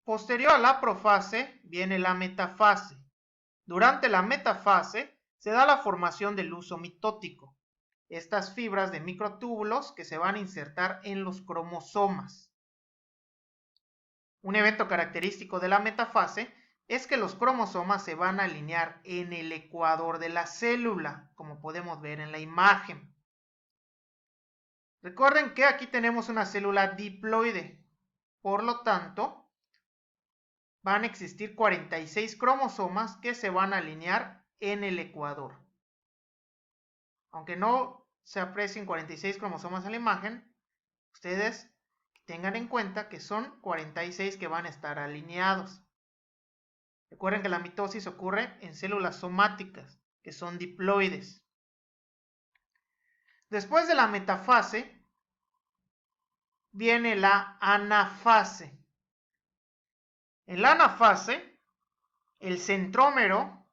Posterior a la profase viene la metafase. Durante la metafase se da la formación del huso mitótico, estas fibras de microtúbulos que se van a insertar en los cromosomas. Un evento característico de la metafase es que los cromosomas se van a alinear en el ecuador de la célula, como podemos ver en la imagen. Recuerden que aquí tenemos una célula diploide, por lo tanto, van a existir 46 cromosomas que se van a alinear en el ecuador. Aunque no se aprecien 46 cromosomas en la imagen, ustedes tengan en cuenta que son 46 que van a estar alineados. Recuerden que la mitosis ocurre en células somáticas, que son diploides. Después de la metafase, viene la anafase. En la anafase, el centrómero,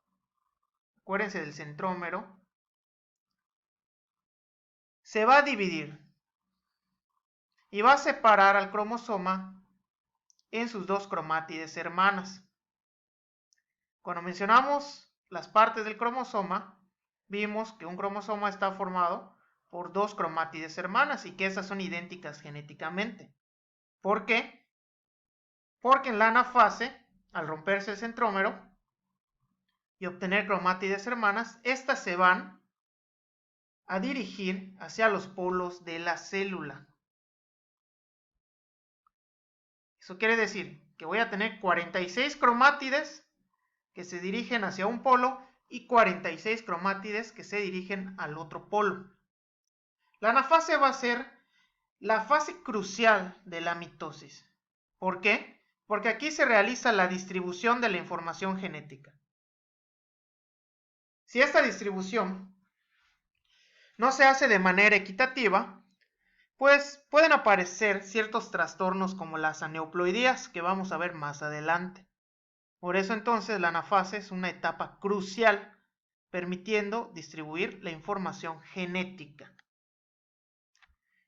acuérdense del centrómero, se va a dividir y va a separar al cromosoma en sus dos cromátides hermanas. Cuando mencionamos las partes del cromosoma, vimos que un cromosoma está formado por dos cromátides hermanas y que esas son idénticas genéticamente. ¿Por qué? Porque en la anafase, al romperse el centrómero y obtener cromátides hermanas, estas se van a dirigir hacia los polos de la célula. Eso quiere decir que voy a tener 46 cromátides que se dirigen hacia un polo y 46 cromátides que se dirigen al otro polo. La anafase va a ser la fase crucial de la mitosis. ¿Por qué? Porque aquí se realiza la distribución de la información genética. Si esta distribución no se hace de manera equitativa, pues pueden aparecer ciertos trastornos como las aneuploidías que vamos a ver más adelante. Por eso entonces la anafase es una etapa crucial, permitiendo distribuir la información genética.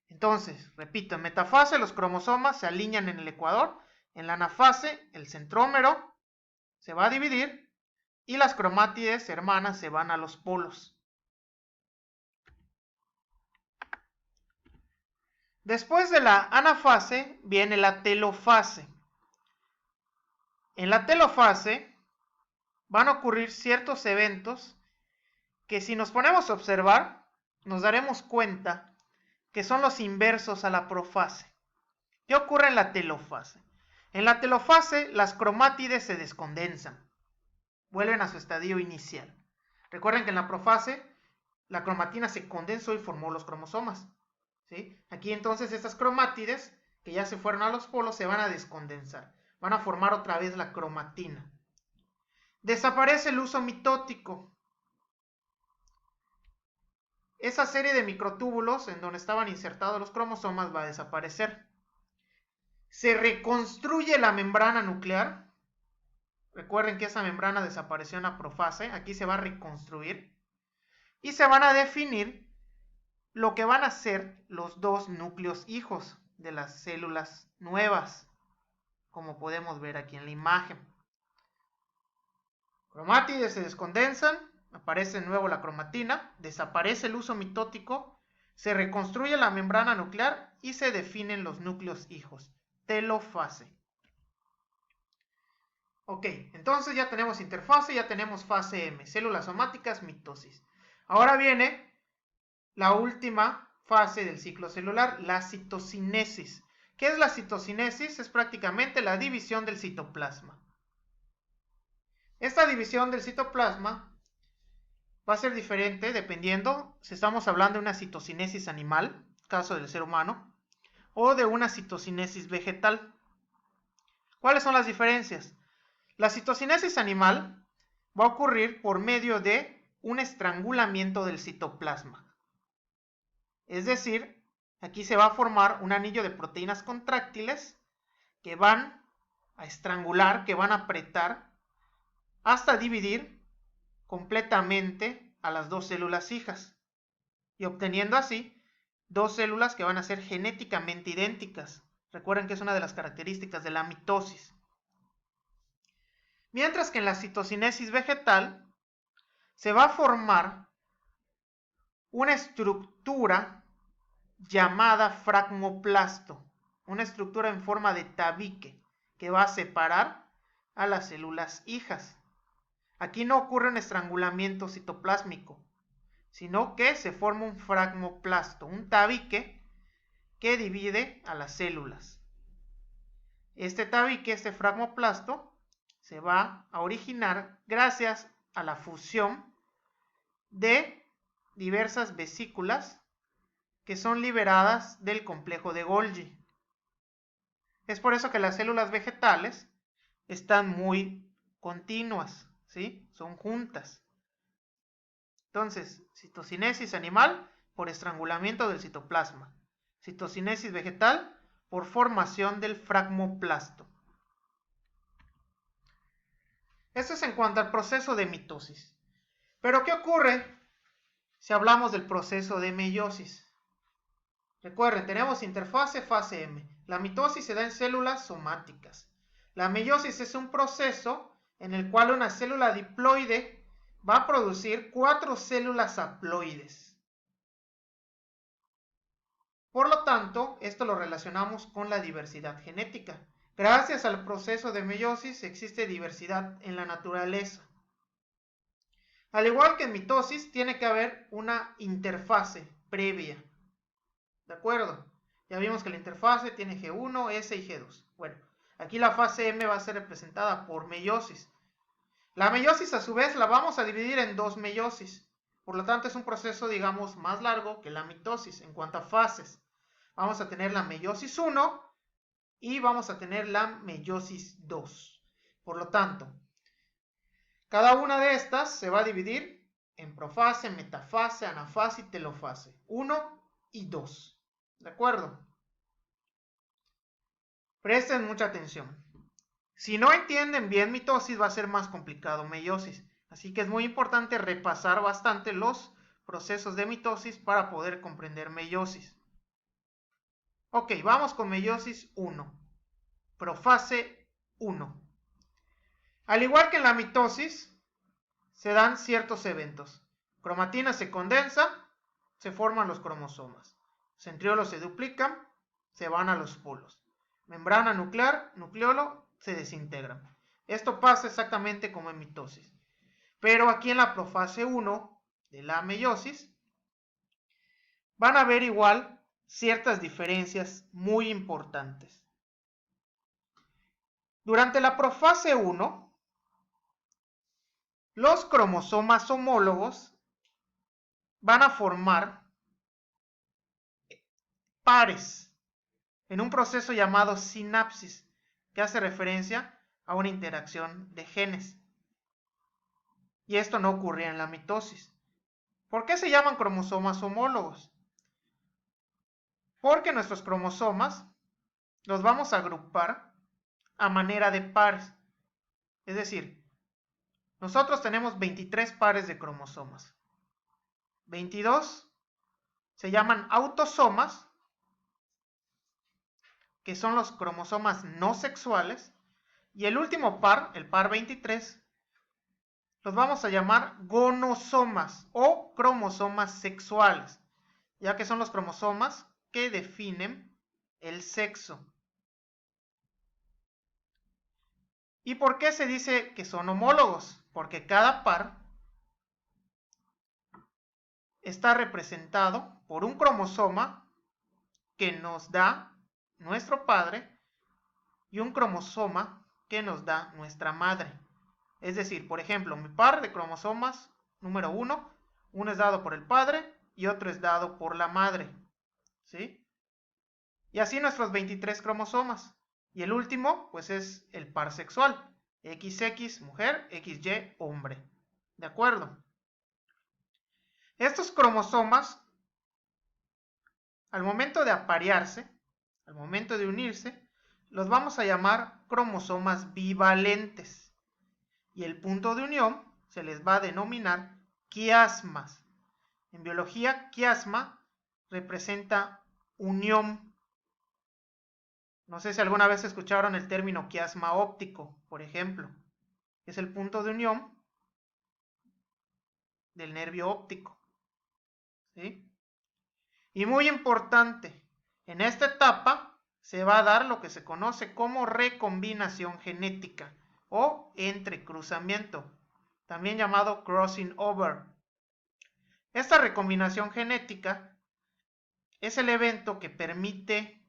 Entonces, repito, en metafase los cromosomas se alinean en el ecuador, en la anafase el centrómero se va a dividir y las cromátides hermanas se van a los polos. Después de la anafase viene la telofase. En la telofase van a ocurrir ciertos eventos que si nos ponemos a observar, nos daremos cuenta que son los inversos a la profase. ¿Qué ocurre en la telofase? En la telofase las cromátides se descondensan, vuelven a su estadio inicial. Recuerden que en la profase la cromatina se condensó y formó los cromosomas. ¿Sí? Aquí entonces estas cromátides que ya se fueron a los polos se van a descondensar, van a formar otra vez la cromatina. Desaparece el huso mitótico. Esa serie de microtúbulos en donde estaban insertados los cromosomas va a desaparecer. Se reconstruye la membrana nuclear. Recuerden que esa membrana desapareció en la profase. Aquí se va a reconstruir. Y se van a definir lo que van a ser los dos núcleos hijos de las células nuevas, como podemos ver aquí en la imagen. Cromátides se descondensan, aparece de nuevo la cromatina, desaparece el huso mitótico, se reconstruye la membrana nuclear y se definen los núcleos hijos. Telofase. Ok, entonces ya tenemos interfase, ya tenemos fase M, células somáticas, mitosis. Ahora viene la última fase del ciclo celular, la citocinesis. ¿Qué es la citocinesis? Es prácticamente la división del citoplasma. Esta división del citoplasma va a ser diferente dependiendo si estamos hablando de una citocinesis animal, caso del ser humano, o de una citocinesis vegetal. ¿Cuáles son las diferencias? La citocinesis animal va a ocurrir por medio de un estrangulamiento del citoplasma. Es decir, aquí se va a formar un anillo de proteínas contráctiles que van a estrangular, que van a apretar hasta dividir completamente a las dos células hijas y obteniendo así dos células que van a ser genéticamente idénticas. Recuerden que es una de las características de la mitosis. Mientras que en la citocinesis vegetal se va a formar una estructura llamada fragmoplasto, una estructura en forma de tabique que va a separar a las células hijas. Aquí no ocurre un estrangulamiento citoplásmico, sino que se forma un fragmoplasto, un tabique que divide a las células. Este tabique, este fragmoplasto, se va a originar gracias a la fusión de diversas vesículas que son liberadas del complejo de Golgi. Es por eso que las células vegetales están muy continuas, ¿sí? Son juntas. Entonces, citocinesis animal por estrangulamiento del citoplasma. Citocinesis vegetal por formación del fragmoplasto. Esto es en cuanto al proceso de mitosis. Pero, ¿qué ocurre si hablamos del proceso de meiosis? Recuerden, tenemos interfase, fase M. La mitosis se da en células somáticas. La meiosis es un proceso en el cual una célula diploide va a producir 4 células haploides. Por lo tanto, esto lo relacionamos con la diversidad genética. Gracias al proceso de meiosis existe diversidad en la naturaleza. Al igual que en mitosis, tiene que haber una interfase previa. ¿De acuerdo? Ya vimos que la interfase tiene G1, S y G2. Bueno, aquí la fase M va a ser representada por meiosis. La meiosis, a su vez, la vamos a dividir en 2 meiosis. Por lo tanto, es un proceso, digamos, más largo que la mitosis en cuanto a fases. Vamos a tener la meiosis 1 y vamos a tener la meiosis 2. Por lo tanto, cada una de estas se va a dividir en profase, metafase, anafase y telofase. 1 y 2. ¿De acuerdo? Presten mucha atención. Si no entienden bien mitosis, va a ser más complicado meiosis. Así que es muy importante repasar bastante los procesos de mitosis para poder comprender meiosis. Ok, vamos con meiosis 1. Profase 1. Al igual que en la mitosis, se dan ciertos eventos. Cromatina se condensa, se forman los cromosomas. Centriolos se duplican, se van a los polos. Membrana nuclear, nucleolo, se desintegran. Esto pasa exactamente como en mitosis. Pero aquí en la profase 1 de la meiosis, van a haber igual ciertas diferencias muy importantes. Durante la profase 1, los cromosomas homólogos van a formar pares en un proceso llamado sinapsis, que hace referencia a una interacción de genes. Y esto no ocurría en la mitosis. ¿Por qué se llaman cromosomas homólogos? Porque nuestros cromosomas los vamos a agrupar a manera de pares. Es decir, nosotros tenemos 23 pares de cromosomas. 22 se llaman autosomas, que son los cromosomas no sexuales. Y el último par, el par 23, los vamos a llamar gonosomas o cromosomas sexuales, ya que son los cromosomas que definen el sexo. ¿Y por qué se dice que son homólogos? Porque cada par está representado por un cromosoma que nos da nuestro padre y un cromosoma que nos da nuestra madre. Es decir, por ejemplo, mi par de cromosomas número 1, uno es dado por el padre y otro es dado por la madre. ¿Sí? Y así nuestros 23 cromosomas. Y el último, pues es el par sexual. XX mujer, XY hombre. ¿De acuerdo? Estos cromosomas, al momento de aparearse, al momento de unirse, los vamos a llamar cromosomas bivalentes. Y el punto de unión se les va a denominar quiasmas. En biología, quiasma representa unión. No sé si alguna vez escucharon el término quiasma óptico, por ejemplo. es el punto de unión del nervio óptico, ¿sí? Y muy importante, en esta etapa se va a dar lo que se conoce como recombinación genética o entrecruzamiento, también llamado crossing over. Esta recombinación genética es el evento que permite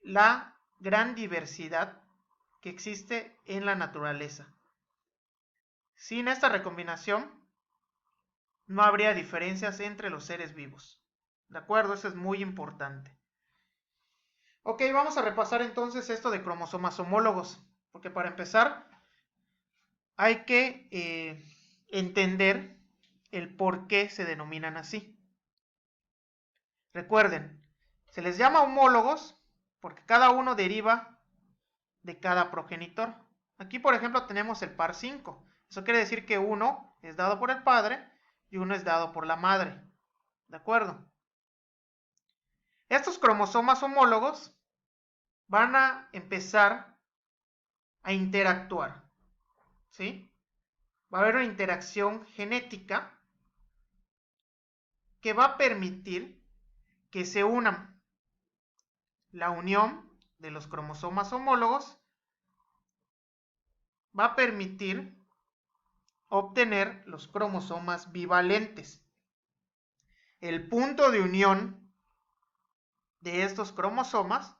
la gran diversidad que existe en la naturaleza. Sin esta recombinación no habría diferencias entre los seres vivos. ¿De acuerdo? Eso es muy importante. Ok, vamos a repasar entonces esto de cromosomas homólogos, porque para empezar hay que entender el por qué se denominan así. Recuerden, se les llama homólogos porque cada uno deriva de cada progenitor. Aquí, por ejemplo, tenemos el par 5. Eso quiere decir que uno es dado por el padre y uno es dado por la madre. ¿De acuerdo? Estos cromosomas homólogos van a empezar a interactuar, ¿sí? Va a haber una interacción genética que va a permitir que se unan. La unión de los cromosomas homólogos va a permitir obtener los cromosomas bivalentes. El punto de unión de estos cromosomas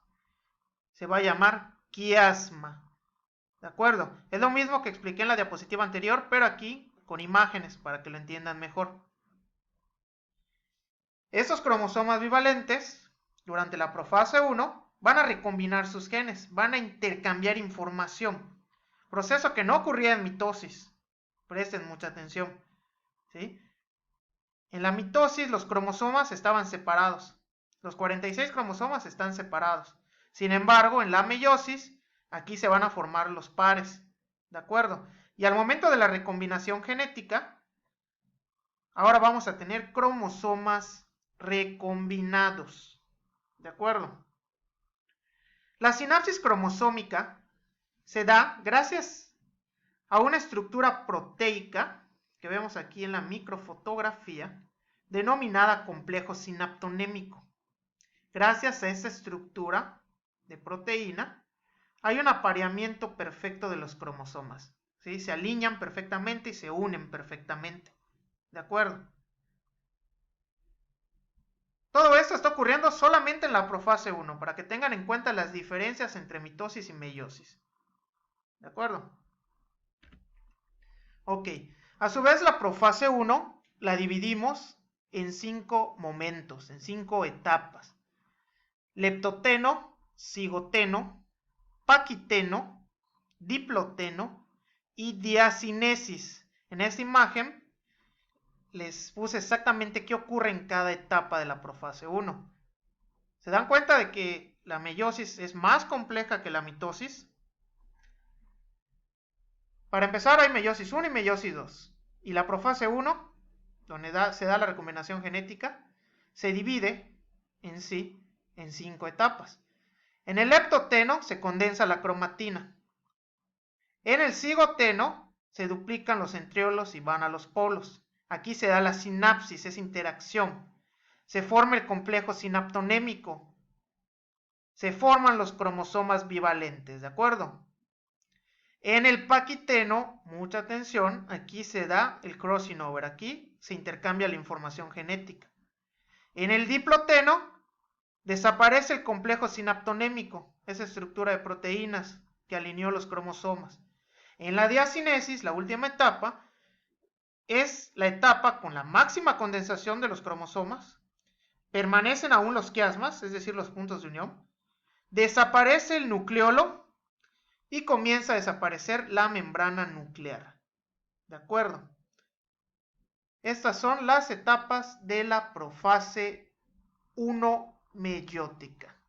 se va a llamar quiasma. ¿De acuerdo? Es lo mismo que expliqué en la diapositiva anterior, pero aquí con imágenes para que lo entiendan mejor. Estos cromosomas bivalentes, durante la profase 1, van a recombinar sus genes, van a intercambiar información. Proceso que no ocurría en mitosis. Presten mucha atención, ¿sí? En la mitosis los cromosomas estaban separados. Los 46 cromosomas están separados. Sin embargo, en la meiosis, aquí se van a formar los pares. ¿De acuerdo? Y al momento de la recombinación genética, ahora vamos a tener cromosomas recombinados. ¿De acuerdo? La sinapsis cromosómica se da gracias a una estructura proteica que vemos aquí en la microfotografía, denominada complejo sinaptonémico. Gracias a esta estructura de proteína, hay un apareamiento perfecto de los cromosomas, ¿sí? Se alinean perfectamente y se unen perfectamente. ¿De acuerdo? Todo esto está ocurriendo solamente en la profase 1, para que tengan en cuenta las diferencias entre mitosis y meiosis. ¿De acuerdo? Ok. A su vez, la profase 1 la dividimos en 5 momentos, en 5 etapas. Leptoteno, cigoteno, paquiteno, diploteno y diacinesis. En esta imagen les puse exactamente qué ocurre en cada etapa de la profase 1. ¿Se dan cuenta de que la meiosis es más compleja que la mitosis? Para empezar, hay meiosis 1 y meiosis 2. Y la profase 1, donde se da la recombinación genética, se divide en sí en 5 etapas. En el leptoteno se condensa la cromatina. En el cigoteno se duplican los centriolos y van a los polos. Aquí se da la sinapsis, esa interacción. Se forma el complejo sinaptonémico. Se forman los cromosomas bivalentes, ¿de acuerdo? En el paquiteno, mucha atención, aquí se da el crossing over. Aquí se intercambia la información genética. En el diploteno desaparece el complejo sinaptonémico, esa estructura de proteínas que alineó los cromosomas. En la diacinesis, la última etapa, es la etapa con la máxima condensación de los cromosomas. Permanecen aún los quiasmas, es decir, los puntos de unión. Desaparece el nucleolo y comienza a desaparecer la membrana nuclear. ¿De acuerdo? Estas son las etapas de la profase 1 meiótica.